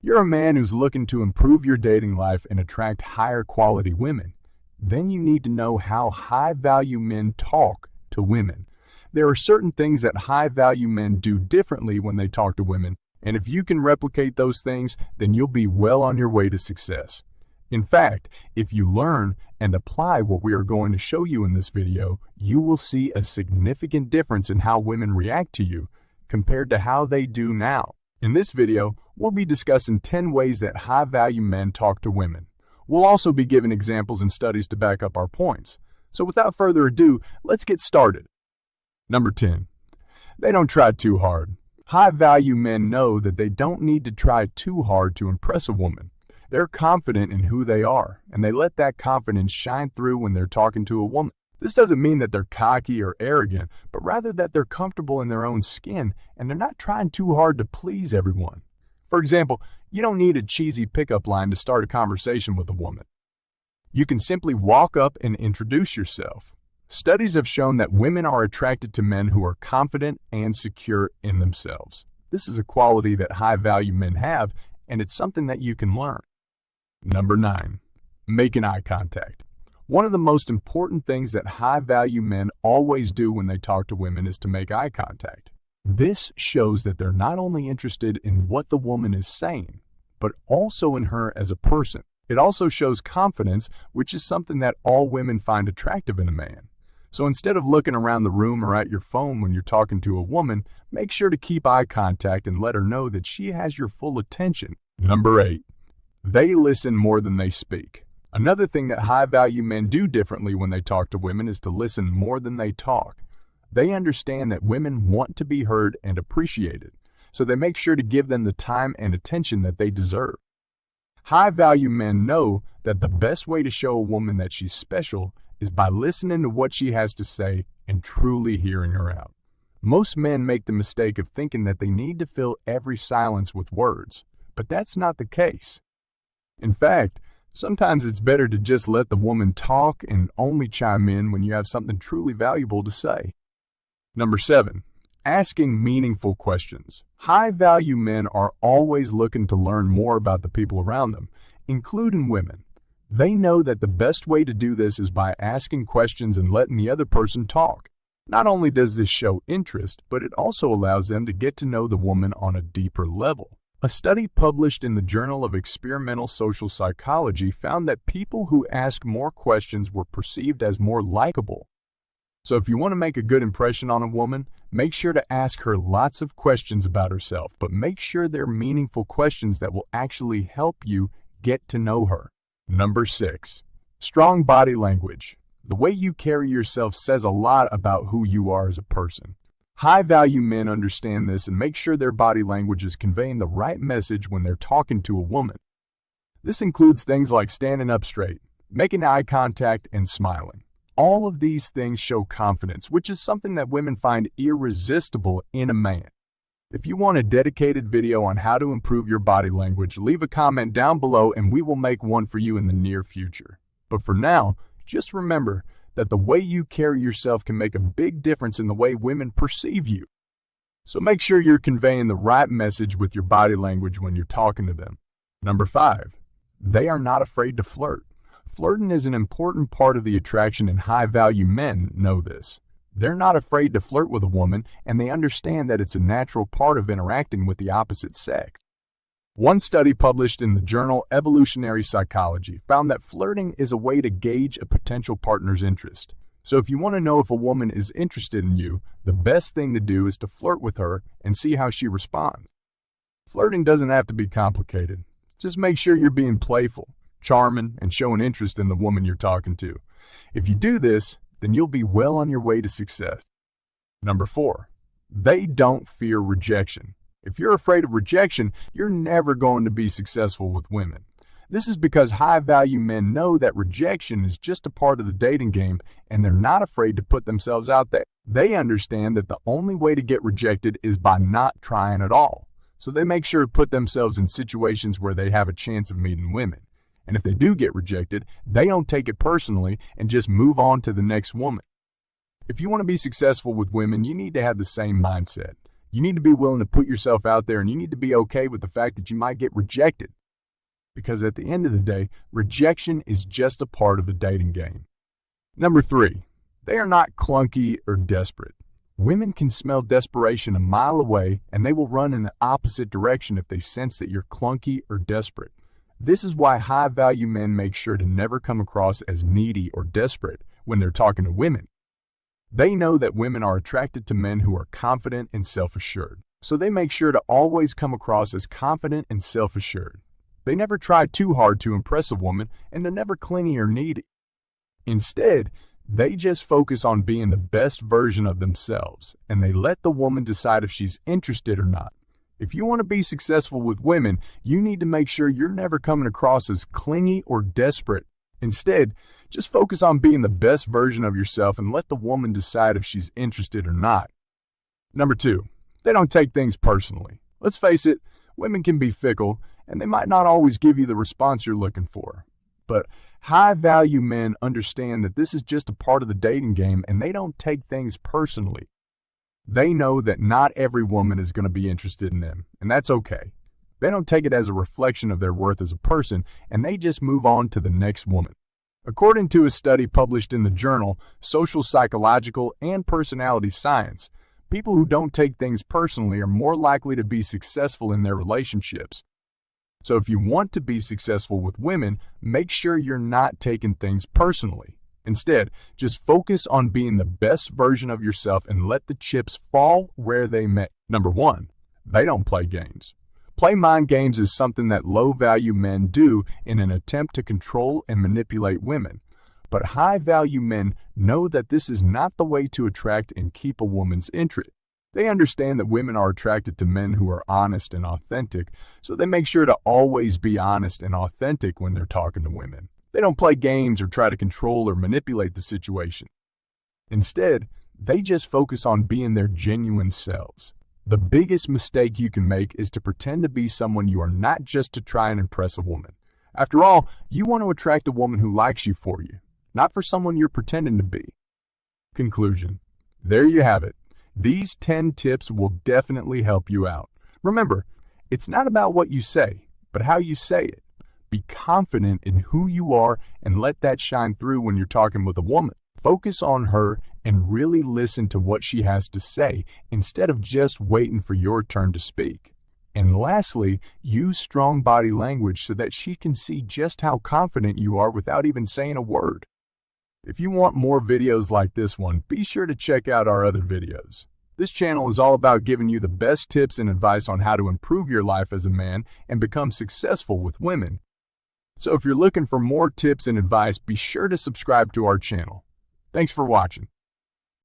You're a man who's looking to improve your dating life and attract higher quality women. Then you need to know how high-value men talk to women. There are certain things that high-value men do differently when they talk to women, and if you can replicate those things, then you'll be well on your way to success. In fact, if you learn and apply what we are going to show you in this video, you will see a significant difference in how women react to you compared to how they do now. In this video, we'll be discussing 10 ways that high-value men talk to women. We'll also be giving examples and studies to back up our points. So without further ado, let's get started. Number 10. They don't try too hard. High-value men know that they don't need to try too hard to impress a woman. They're confident in who they are, and they let that confidence shine through when they're talking to a woman. This doesn't mean that they're cocky or arrogant, but rather that they're comfortable in their own skin and they're not trying too hard to please everyone. For example, you don't need a cheesy pickup line to start a conversation with a woman. You can simply walk up and introduce yourself. Studies have shown that women are attracted to men who are confident and secure in themselves. This is a quality that high-value men have, and it's something that you can learn. Number 9. Making eye contact. One of the most important things that high-value men always do when they talk to women is to make eye contact. This shows that they're not only interested in what the woman is saying, but also in her as a person. It also shows confidence, which is something that all women find attractive in a man. So instead of looking around the room or at your phone when you're talking to a woman, make sure to keep eye contact and let her know that she has your full attention. Number 8. They listen more than they speak. Another thing that high-value men do differently when they talk to women is to listen more than they talk. They understand that women want to be heard and appreciated, so they make sure to give them the time and attention that they deserve. High-value men know that the best way to show a woman that she's special is by listening to what she has to say and truly hearing her out. Most men make the mistake of thinking that they need to fill every silence with words, but that's not the case. In fact, sometimes it's better to just let the woman talk and only chime in when you have something truly valuable to say. Number 7. Asking meaningful questions. High-value men are always looking to learn more about the people around them, including women. They know that the best way to do this is by asking questions and letting the other person talk. Not only does this show interest, but it also allows them to get to know the woman on a deeper level. A study published in the Journal of Experimental Social Psychology found that people who asked more questions were perceived as more likable. So if you want to make a good impression on a woman, make sure to ask her lots of questions about herself, but make sure they're meaningful questions that will actually help you get to know her. Number 6. Strong body language. The way you carry yourself says a lot about who you are as a person. High-value men understand this and make sure their body language is conveying the right message when they're talking to a woman. This includes things like standing up straight, making eye contact, and smiling. All of these things show confidence, which is something that women find irresistible in a man. If you want a dedicated video on how to improve your body language, leave a comment down below and we will make one for you in the near future. But for now, just remember that the way you carry yourself can make a big difference in the way women perceive you. So make sure you're conveying the right message with your body language when you're talking to them. Number 5. They are not afraid to flirt. Flirting is an important part of the attraction, and high-value men know this. They're not afraid to flirt with a woman, and they understand that it's a natural part of interacting with the opposite sex. One study published in the journal Evolutionary Psychology found that flirting is a way to gauge a potential partner's interest. So if you want to know if a woman is interested in you, the best thing to do is to flirt with her and see how she responds. Flirting doesn't have to be complicated. Just make sure you're being playful, charming, and showing interest in the woman you're talking to. If you do this, then you'll be well on your way to success. Number 4. They don't fear rejection. If you're afraid of rejection, you're never going to be successful with women. This is because high-value men know that rejection is just a part of the dating game, and they're not afraid to put themselves out there. They understand that the only way to get rejected is by not trying at all. So they make sure to put themselves in situations where they have a chance of meeting women. And if they do get rejected, they don't take it personally and just move on to the next woman. If you want to be successful with women, you need to have the same mindset. You need to be willing to put yourself out there, and you need to be okay with the fact that you might get rejected. Because at the end of the day, rejection is just a part of the dating game. Number 3, they are not clunky or desperate. Women can smell desperation a mile away, and they will run in the opposite direction if they sense that you're clunky or desperate. This is why high-value men make sure to never come across as needy or desperate when they're talking to women. They know that women are attracted to men who are confident and self-assured, so they make sure to always come across as confident and self-assured. They never try too hard to impress a woman, and they're never clingy or needy. Instead, they just focus on being the best version of themselves, and they let the woman decide if she's interested or not. If you want to be successful with women, you need to make sure you're never coming across as clingy or desperate. Instead, just focus on being the best version of yourself and let the woman decide if she's interested or not. Number 2, they don't take things personally. Let's face it, women can be fickle, and they might not always give you the response you're looking for. But high-value men understand that this is just a part of the dating game, and they don't take things personally. They know that not every woman is going to be interested in them, and that's okay. They don't take it as a reflection of their worth as a person, and they just move on to the next woman. According to a study published in the journal Social Psychological and Personality Science, people who don't take things personally are more likely to be successful in their relationships. So if you want to be successful with women, make sure you're not taking things personally. Instead, just focus on being the best version of yourself and let the chips fall where they may. Number 1, they don't play games. Play mind games is something that low-value men do in an attempt to control and manipulate women. But high-value men know that this is not the way to attract and keep a woman's interest. They understand that women are attracted to men who are honest and authentic, so they make sure to always be honest and authentic when they're talking to women. They don't play games or try to control or manipulate the situation. Instead, they just focus on being their genuine selves. The biggest mistake you can make is to pretend to be someone you are not just to try and impress a woman. After all, you want to attract a woman who likes you for you, not for someone you're pretending to be. Conclusion. There you have it. These 10 tips will definitely help you out. Remember, it's not about what you say, but how you say it. Be confident in who you are and let that shine through when you're talking with a woman. Focus on her and really listen to what she has to say instead of just waiting for your turn to speak. And lastly, use strong body language so that she can see just how confident you are without even saying a word. If you want more videos like this one, be sure to check out our other videos. This channel is all about giving you the best tips and advice on how to improve your life as a man and become successful with women. So if you're looking for more tips and advice, be sure to subscribe to our channel. Thanks for watching.